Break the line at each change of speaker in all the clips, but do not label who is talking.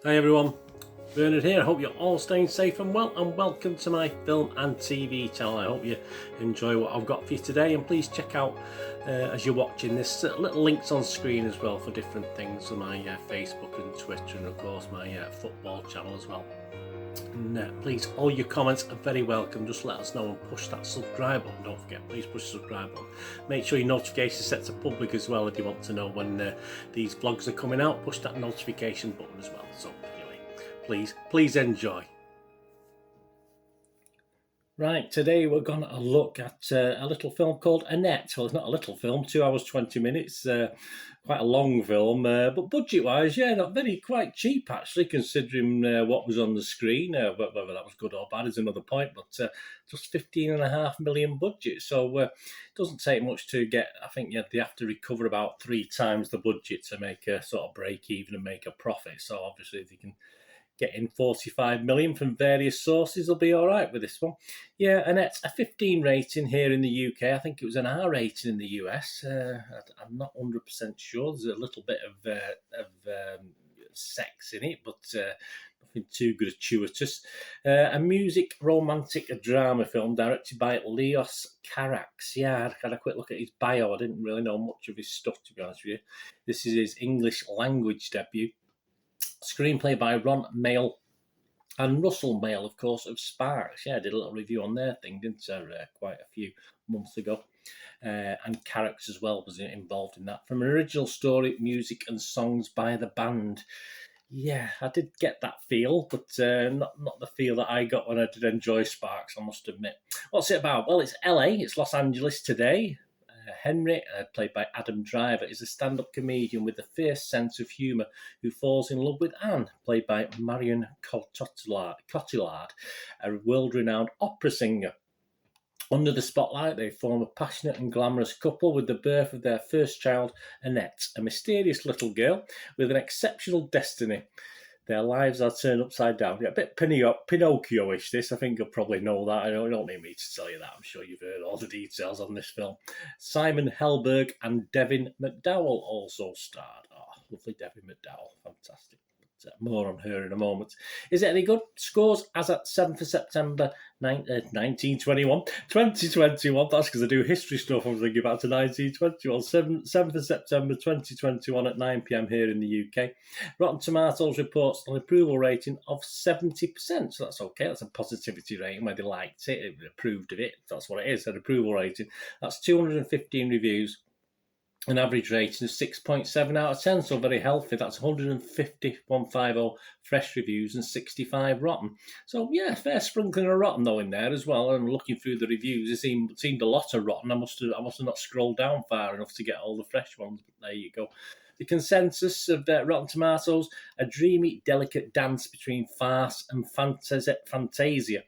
Hi everyone, Bernard here. I hope you're all staying safe and well, and welcome to my film and TV channel. I hope you enjoy what I've got for you today, and please check out as you're watching this little links on screen as well for different things on my Facebook and Twitter, and of course my football channel as well. And please, all your comments are very welcome. Just let us know and push that subscribe button. Don't forget, please push the subscribe button. Make sure your notifications set to public as well if you want to know when these vlogs are coming out. Push that notification button as well. So anyway, please enjoy. Right, today we're going to look at a little film called Annette. Well, it's not a little film, 2 hours 20 minutes, quite a long film, but budget-wise, yeah, not very, quite cheap actually, considering what was on the screen. Whether that was good or bad is another point, but just 15.5 million budget, so it doesn't take much to get. I think they have to recover about 3 times the budget to make a sort of break even and make a profit. So obviously if you can get in 45 million from various sources, they'll be all right with this one. Yeah, and it's a 15 rating here in the UK. I think it was an R rating in the US. I'm not 100% sure. There's a little bit of sex in it, but nothing too gratuitous. A music romantic drama film directed by Leos Carax. Yeah, I had a quick look at his bio. I didn't really know much of his stuff, to be honest with you. This is his English language debut. Screenplay by Ron Mail and Russell Mail, of course, of Sparks. Yeah, I did a little review on their thing, didn't I, quite a few months ago. And Carrick's as well was involved in that. From an original story, music and songs by the band. Yeah, I did get that feel, but not the feel that I got when I did enjoy Sparks, I must admit. What's it about? Well, it's LA, it's Los Angeles today. Henry, played by Adam Driver, is a stand-up comedian with a fierce sense of humour who falls in love with Anne, played by Marion Cotillard, a world-renowned opera singer. Under the spotlight, they form a passionate and glamorous couple with the birth of their first child, Annette, a mysterious little girl with an exceptional destiny. Their lives are turned upside down. Yeah, a bit Pinocchio-ish, this. I think you'll probably know that. I don't need me to tell you that. I'm sure you've heard all the details on this film. Simon Helberg and Devin McDowell also starred. Oh, lovely Devin McDowell. Fantastic. But, more on her in a moment. Is it any good? Scores as at 7th of September 2021. That's because I do history stuff. I'm thinking back to 1921. 7th of September 2021 at 9 p.m. here in the UK. Rotten Tomatoes reports an approval rating of 70%. So that's okay. That's a positivity rating where they liked it, approved of it. That's what it is, an approval rating. That's 215 reviews. An average rating of 6.7 out of 10, so very healthy. That's 150 fresh reviews and 65 rotten. So yeah, fair sprinkling of rotten though in there as well. And looking through the reviews, it seemed a lot of rotten. I must have not scrolled down far enough to get all the fresh ones. But there you go. The consensus of Rotten Tomatoes: a dreamy, delicate dance between farce and fantasia.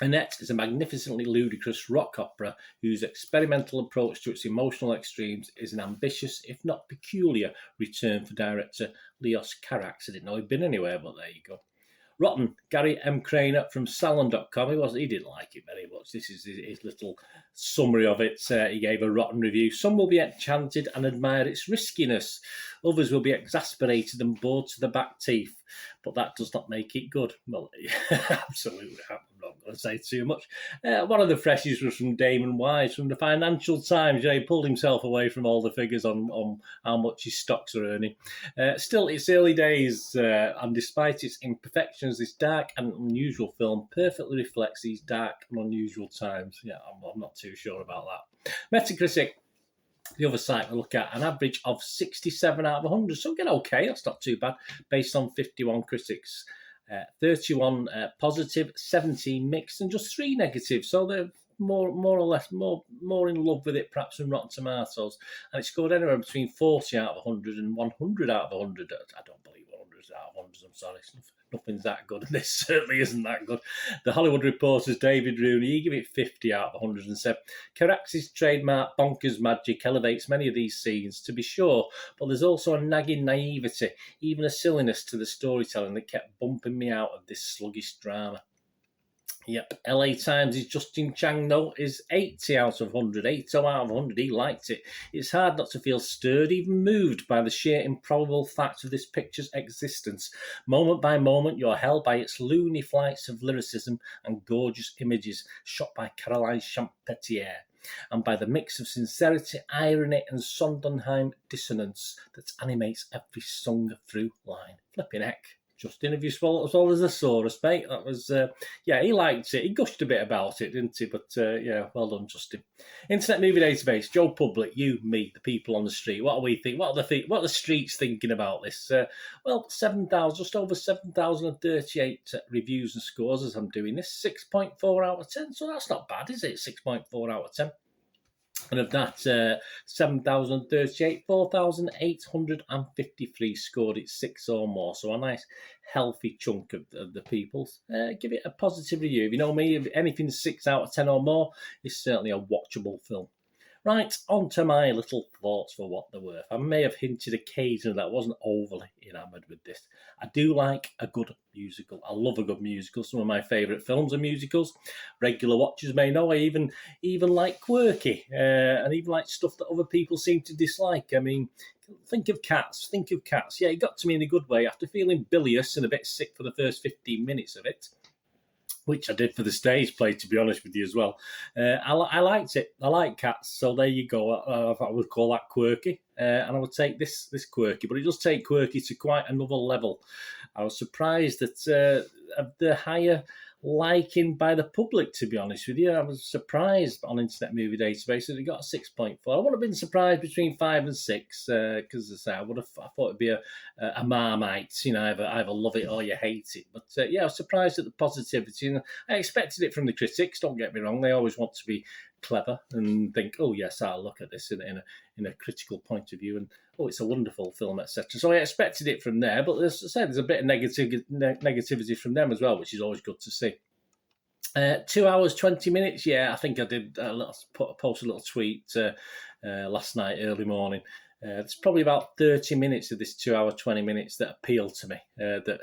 Annette is a magnificently ludicrous rock opera whose experimental approach to its emotional extremes is an ambitious, if not peculiar, return for director Leos Carax. I didn't know he'd been anywhere, but there you go. Rotten, Gary M. Craner from Salon.com. He didn't like it very much. This is his little summary of it. He gave a rotten review. Some will be enchanted and admire its riskiness. Others will be exasperated and bored to the back teeth. But that does not make it good. Well, absolutely. I'm not going to say too much. One of the freshies was from Damon Wise from the Financial Times. Yeah, he pulled himself away from all the figures on how much his stocks are earning. Still, it's early days, and despite its imperfections, this dark and unusual film perfectly reflects these dark and unusual times. Yeah, I'm not too sure about that. Metacritic, the other site we look at, an average of 67 out of 100. So again, okay, that's not too bad, based on 51 critics. 31 positive, 17 mixed, and just 3 negative. So they're more or less more in love with it, perhaps, than Rotten Tomatoes. And it scored anywhere between 40 out of 100 and 100 out of 100. I don't believe 100 out of 100. I'm sorry. Nothing's that good, and this certainly isn't that good. The Hollywood Reporter's David Rooney, he gave it 50 out of 100 and said, Carax's trademark bonkers magic elevates many of these scenes, to be sure, but there's also a nagging naivety, even a silliness to the storytelling that kept bumping me out of this sluggish drama. Yep, LA Times' Justin Chang note is 80 out of 100. 80 out of 100, he liked it. It's hard not to feel stirred, even moved by the sheer improbable fact of this picture's existence. Moment by moment, you're held by its loony flights of lyricism and gorgeous images shot by Caroline Champetier, and by the mix of sincerity, irony, and Sondheim dissonance that animates every sung-through line. Flipping heck. Justin, have you swallowed as well as a saurus, mate? That was, yeah, he liked it. He gushed a bit about it, didn't he? But, yeah, well done, Justin. Internet Movie Database, Joe Public, you, me, the people on the street. What do we think? What are the streets thinking about this? Well, 7,000, just over 7,038 reviews and scores as I'm doing this. 6.4 out of 10, so that's not bad, is it? 6.4 out of 10. And of that, 7,038, 4,853 scored it 6 or more. So a nice, healthy chunk of the people. Give it a positive review. If you know me, if anything 6 out of 10 or more, it's certainly a watchable film. Right, on to my little thoughts for what they're worth. I may have hinted occasionally that I wasn't overly enamoured with this. I do like a good musical. I love a good musical. Some of my favourite films are musicals. Regular watchers may know I even like Quirky, and even like stuff that other people seem to dislike. I mean, think of Cats. Yeah, it got to me in a good way after feeling bilious and a bit sick for the first 15 minutes of it, which I did for the stage play, to be honest with you as well. I liked it. I like Cats, so there you go. I would call that Quirky, and I would take this Quirky, but it does take Quirky to quite another level. I was surprised that of the higher liking by the public, to be honest with you. I was surprised on Internet Movie Database that it got a 6.4. I would have been surprised between 5 and 6, because as I say, I thought it'd be a Marmite, you know, either love it or you hate it. But yeah, I was surprised at the positivity, and I expected it from the critics. Don't get me wrong; they always want to be clever and think, oh yes, I'll look at this in a critical point of view, and oh, it's a wonderful film, etc. So I expected it from there, but as I said, there's a bit of negativity from them as well, which is always good to see. 2 hours 20 minutes. Yeah, I think I did post a little tweet last night, early morning. There's probably about 30 minutes of this 2 hour 20 minutes that appealed to me, that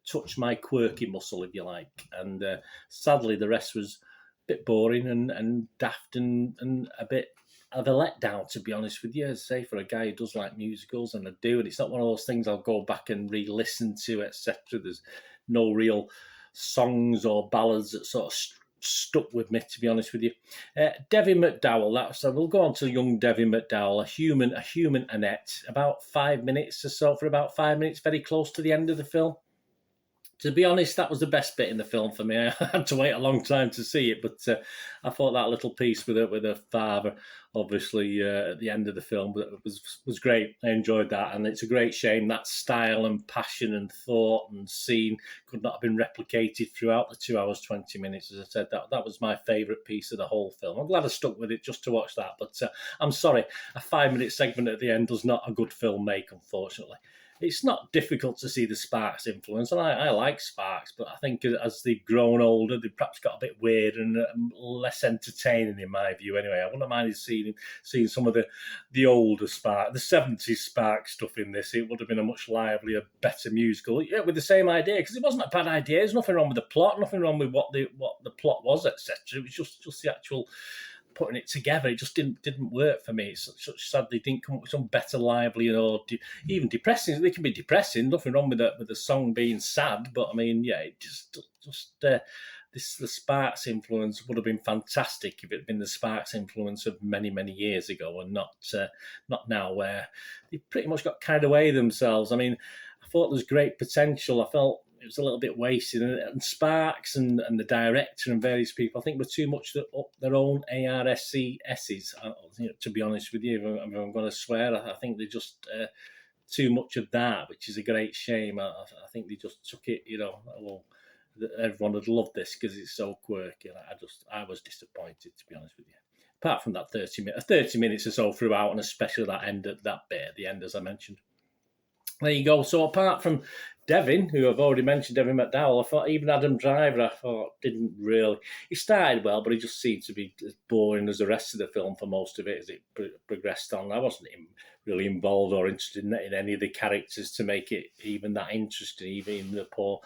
touched my quirky muscle, if you like, and sadly the rest was a bit boring and daft and a bit of a letdown, to be honest with you. As I say, for a guy who does like musicals, and I do, and it's not one of those things I'll go back and re-listen to, etc. There's no real songs or ballads that sort of stuck with me, to be honest with you. Devin McDowell, so we'll go on to young Devin McDowell, a human Annette, about 5 minutes or so, for about 5 minutes, very close to the end of the film. To be honest, that was the best bit in the film for me. I had to wait a long time to see it, but I thought that little piece with her father, obviously, at the end of the film, was great. I enjoyed that, and it's a great shame that style and passion and thought and scene could not have been replicated throughout the 2 hours 20 minutes. As I said, that was my favourite piece of the whole film. I'm glad I stuck with it just to watch that, but I'm sorry, a 5-minute segment at the end does not a good film make, unfortunately. It's not difficult to see the Sparks influence, and I like Sparks, but I think as they've grown older, they've perhaps got a bit weird and less entertaining, in my view. Anyway, I wouldn't mind seeing some of the older Sparks, the 70s Sparks stuff in this. It would have been a much livelier, better musical, yeah, with the same idea, because it wasn't a bad idea. There's nothing wrong with the plot, nothing wrong with what the plot was, etc. It was just the actual putting it together. It just didn't work for me. It's such sadly didn't come up with some better, lively, or even depressing. They can be depressing. Nothing wrong with the song being sad, but I mean, yeah, it just the Sparks influence would have been fantastic if it had been the Sparks influence of many years ago, and not now, where they pretty much got carried away themselves. I mean, I thought there was great potential. I felt it was a little bit wasted, and Sparks and the director and various people, I think, were too much up their own ARSCSs. To be honest with you, if I'm going to swear, I think they just too much of that, which is a great shame. I think they just took it, well, everyone would love this because it's so quirky. I was disappointed, to be honest with you. Apart from that 30 minutes or so throughout, and especially that bit at the end, as I mentioned. There you go. So apart from Devin, who I've already mentioned, Devin McDowell, I thought even Adam Driver, didn't really. He started well, but he just seemed to be as boring as the rest of the film for most of it as it progressed on. I wasn't really involved or interested in any of the characters to make it even that interesting. Even the poor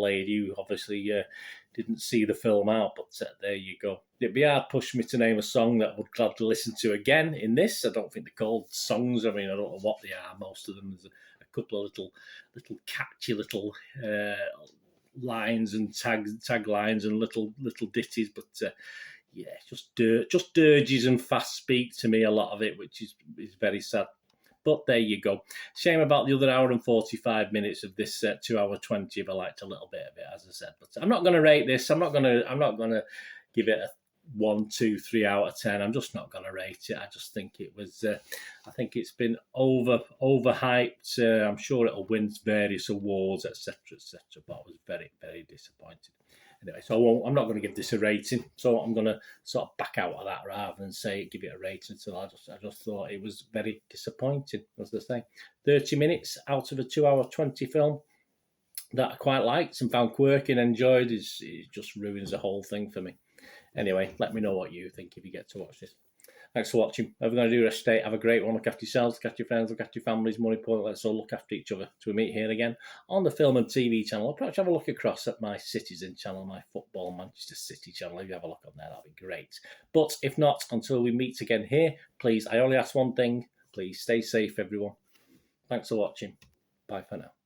lady who obviously didn't see the film out, but there you go. It'd be hard pushed me to name a song that I would gladly listen to again in this. I don't think they're called songs. I mean, I don't know what they are. Most of them, there's a couple of little catchy little lines and tag lines and little ditties, but yeah, just dirges and fast speak to me, a lot of it, which is very sad. But there you go. Shame about the other hour and 45 minutes of this 2 hour 20. If I liked a little bit of it, as I said. But I'm not going to rate this. I'm not going to give it a 1, 2, 3 out of 10. I'm just not going to rate it. I just think it was. I think it's been overhyped. I'm sure it'll win various awards, etc., etc. But I was very, very disappointed. Anyway, so I'm not going to give this a rating. So I'm going to sort of back out of that rather than give it a rating. So I just thought it was very disappointing, as they say. 30 minutes out of a 2 hour 20 film that I quite liked and found quirky and enjoyed. It just ruins the whole thing for me. Anyway, let me know what you think if you get to watch this. Thanks for watching. Whatever you're going to do, rest day. Have a great one. Look after yourselves, look after your friends, look after your families. More importantly, let's all look after each other. Till we meet here again on the Film and TV channel. Or perhaps have a look across at my Citizen channel, my Football Manchester City channel. If you have a look on there, that'd be great. But if not, until we meet again here, please, I only ask one thing. Please stay safe, everyone. Thanks for watching. Bye for now.